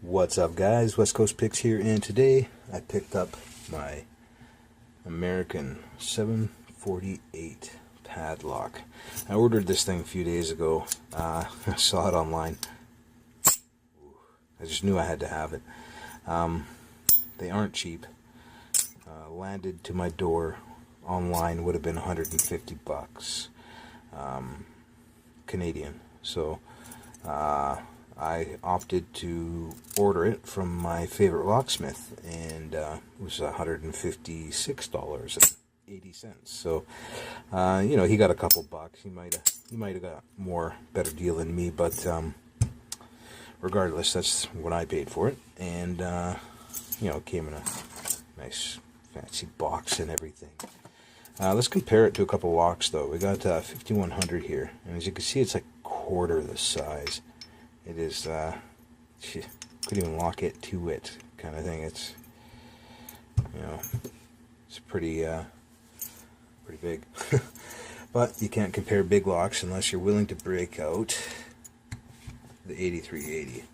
What's up, guys? West Coast Picks here, and today I picked up my American 748 padlock. I ordered this thing a few days ago. I saw it online. I just knew I had to have it. They aren't cheap. Landed to my door online would have been 150 bucks Canadian. So I opted to order it from my favorite locksmith, and it was $156.80. So, he got a couple bucks. He might have got more better deal than me, but regardless, that's what I paid for it, and it came in a nice fancy box and everything. Let's compare it to a couple locks, though. We got 5100 here, and as you can see, it's like quarter the size. It is, you couldn't even lock it to it, kind of thing. It's, it's pretty big. But you can't compare big locks unless you're willing to break out the 8380,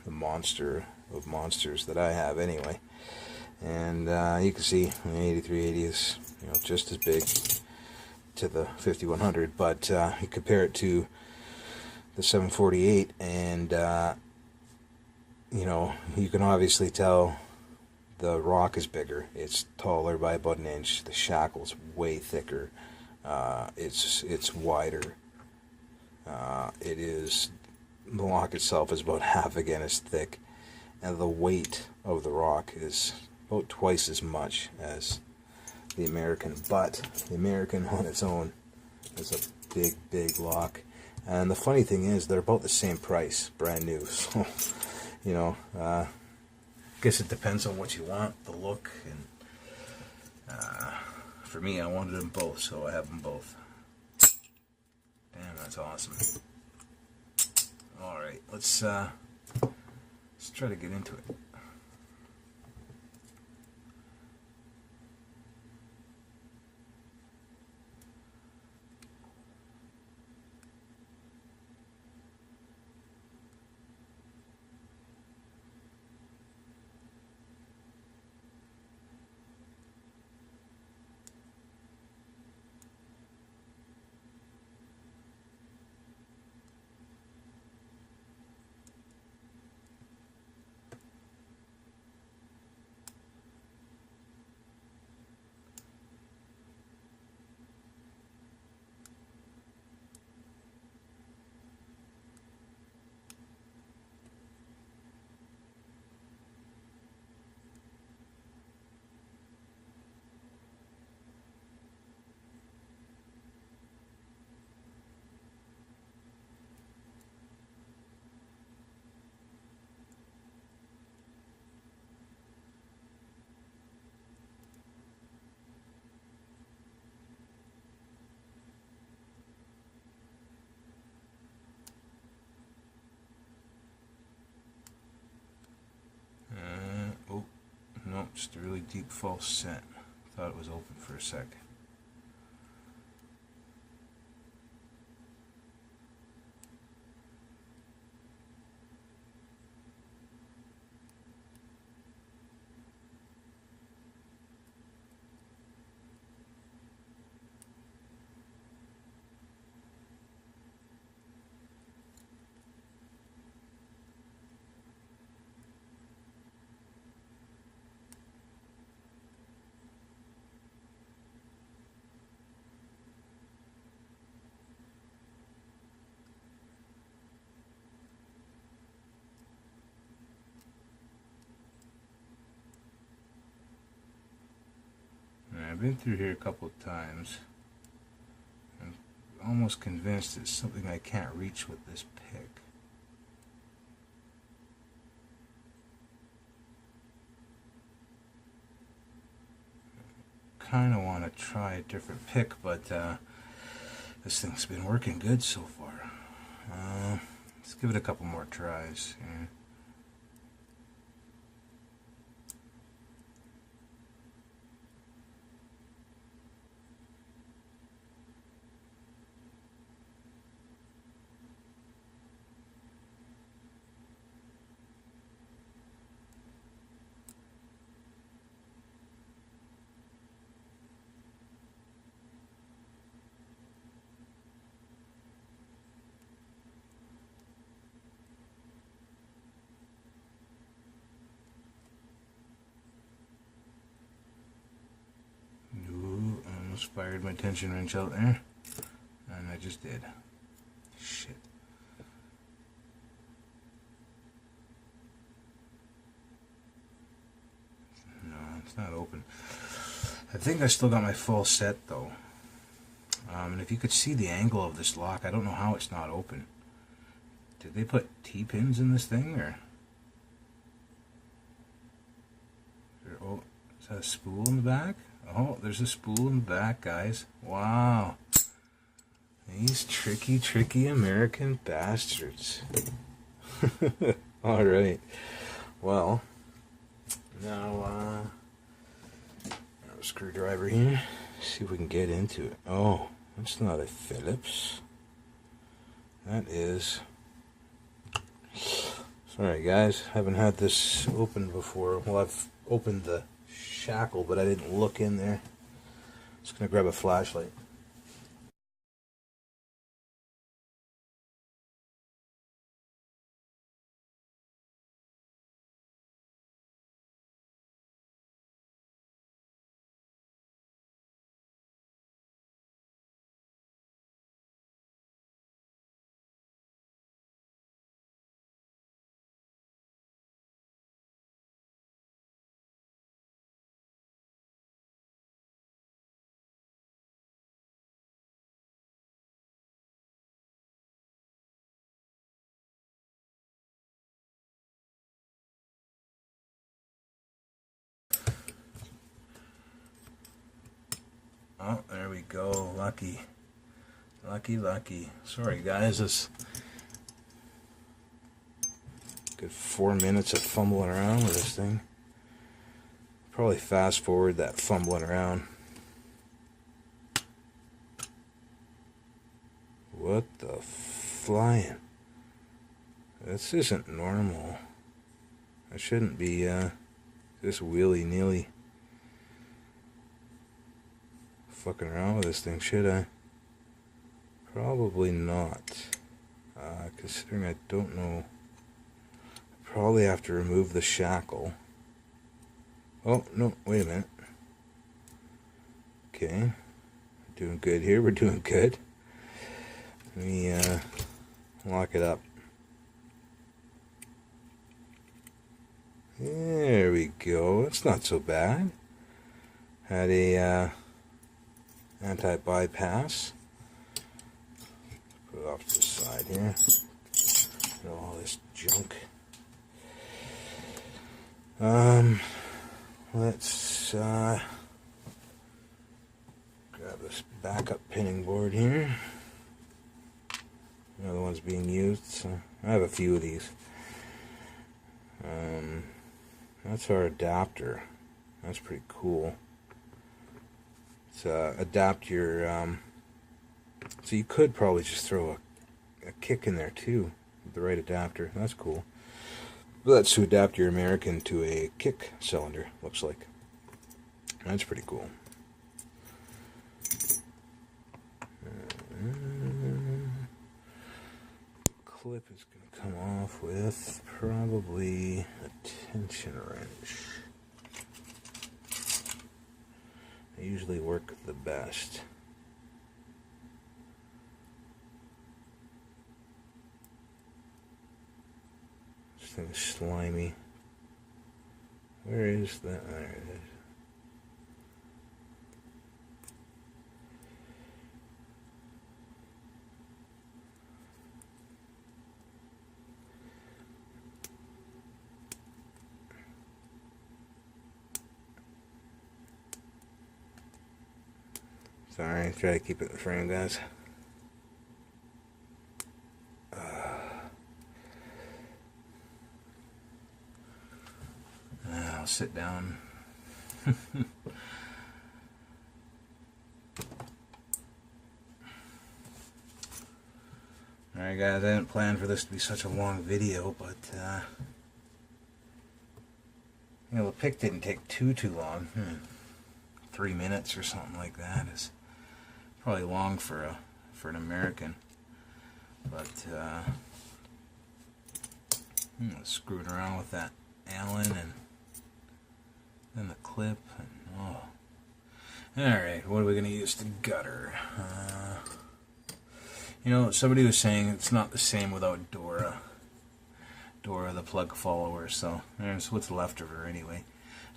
the monster of monsters that I have anyway. And you can see the 8380 is, just as big to the 5100, but you compare it to the 748, and you can obviously tell the rock is bigger. It's taller by about an inch. The shackle's way thicker. It's wider. The lock itself is about half again as thick, and the weight of the rock is about twice as much as the American. But the American on its own is a big lock. And the funny thing is, they're about the same price, brand new. So, I guess it depends on what you want, the look. And for me, I wanted them both, so I have them both. Damn, that's awesome. All right, let's try to get into it. Nope, just a really deep false set. Thought it was open for a sec. I've been through here a couple of times. I'm almost convinced it's something I can't reach with this pick. Kind of want to try a different pick, but this thing's been working good so far. Let's give it a couple more tries. Yeah. almost fired my tension wrench out there. And I just did. Shit. No, it's not open. I think I still got my full set though. And if you could see the angle of this lock, I don't know how it's not open. Did they put T-pins in this thing, or? Oh, is that a spool in the back? Oh, there's a spool in the back, guys. Wow. These tricky, tricky American bastards. Alright. Well, now, a screwdriver here. See if we can get into it. Oh, that's not a Phillips. That is... Sorry guys, haven't had this open before. Well, I've opened the shackle, but I didn't look in there. Just gonna grab a flashlight. Oh, there we go. Lucky. Lucky, lucky. Sorry, guys. It's good 4 minutes of fumbling around with this thing. Probably fast forward that fumbling around. What the flying? This isn't normal. I shouldn't be just willy-nilly fucking around with this thing, should I? Probably not. Considering I don't know. I probably have to remove the shackle. Oh, no, wait a minute. Okay. We're doing good here. We're doing good. Let me lock it up. There we go. It's not so bad. Had a anti-bypass. Put it off to the side here. Put all this junk. Let's grab this backup pinning board here. Another one's being used, so I have a few of these. That's our adapter. That's pretty cool. It's adapt your so you could probably just throw a kick in there too with the right adapter. That's cool. But that's to adapt your American to a kick cylinder, looks like. That's pretty cool. Clip is going to come off with probably a tension wrench. They usually work the best. This thing is slimy. Where is that? There it is. Sorry, try to keep it in the frame, guys. I'll sit down. Alright guys, I didn't plan for this to be such a long video, but you know, the pick didn't take too long. 3 minutes or something like that is probably long for an American. But screwing around with that Allen and then the clip, and Alright, what are we going to use to gutter? You know, somebody was saying it's not the same without Dora. Dora, the plug follower, so there's what's left of her anyway.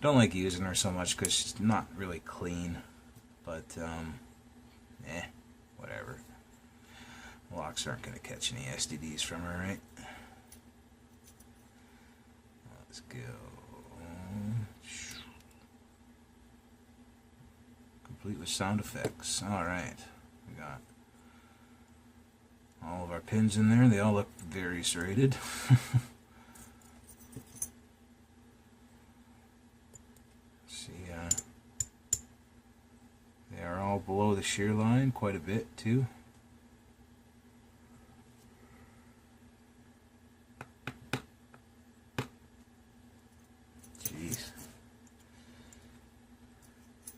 Don't like using her so much because she's not really clean, but, whatever. Locks aren't going to catch any STDs from her, right? Let's go. Complete with sound effects. Alright, we got all of our pins in there. They all look very serrated. See, they are all below the shear line quite a bit too. Jeez.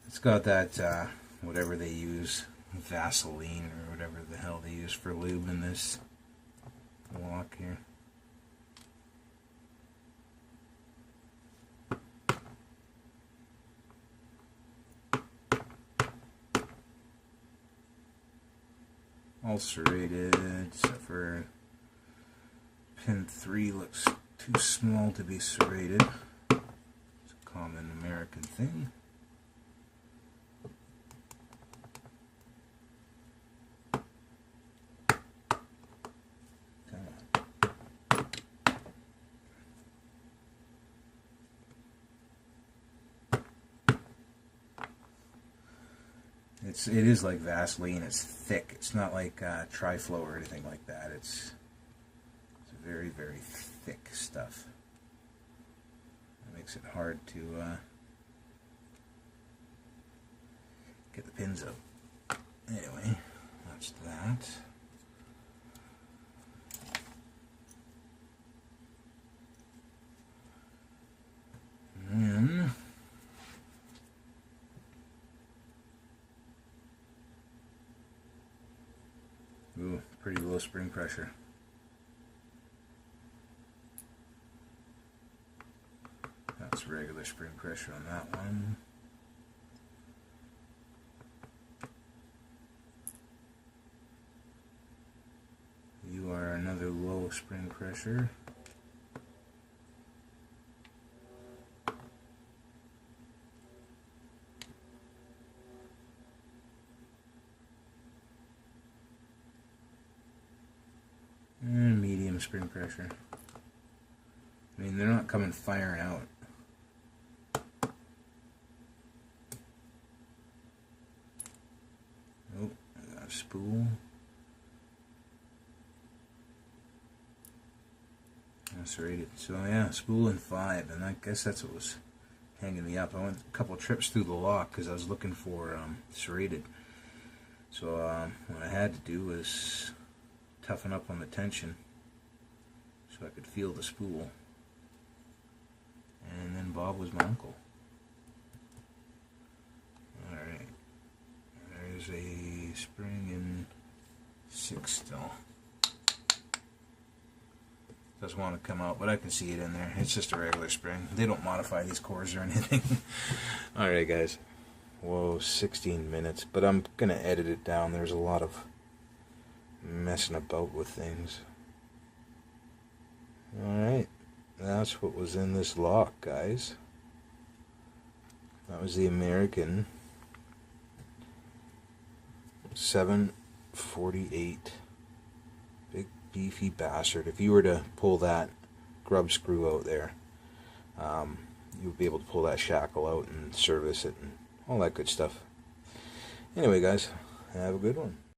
It's got that, whatever they use, Vaseline or whatever the hell they use for lube in this lock here. All serrated, except for pin 3 looks too small to be serrated. It's a common American thing. It is like Vaseline. It's thick. It's not like Tri-Flow or anything like that. It's very, very thick stuff. It makes it hard to get the pins out. Anyway, that's that. And then ooh, pretty low spring pressure. That's regular spring pressure on that one. You are another low spring pressure. And medium spring pressure. I mean, they're not coming firing out. Oh, I got a spool. That's rated. So yeah, spool and 5, and I guess that's what was hanging me up. I went a couple trips through the lock because I was looking for serrated. So what I had to do was toughen up on the tension so I could feel the spool. And then Bob was my uncle. Alright. There's a spring in 6 still. Doesn't want to come out, but I can see it in there. It's just a regular spring. They don't modify these cores or anything. Alright guys. Whoa, 16 minutes. But I'm going to edit it down. There's a lot of messing about with things. Alright. That's what was in this lock, guys. That was the American 748. Big beefy bastard. If you were to pull that grub screw out there, you would be able to pull that shackle out and service it and all that good stuff. Anyway guys, have a good one.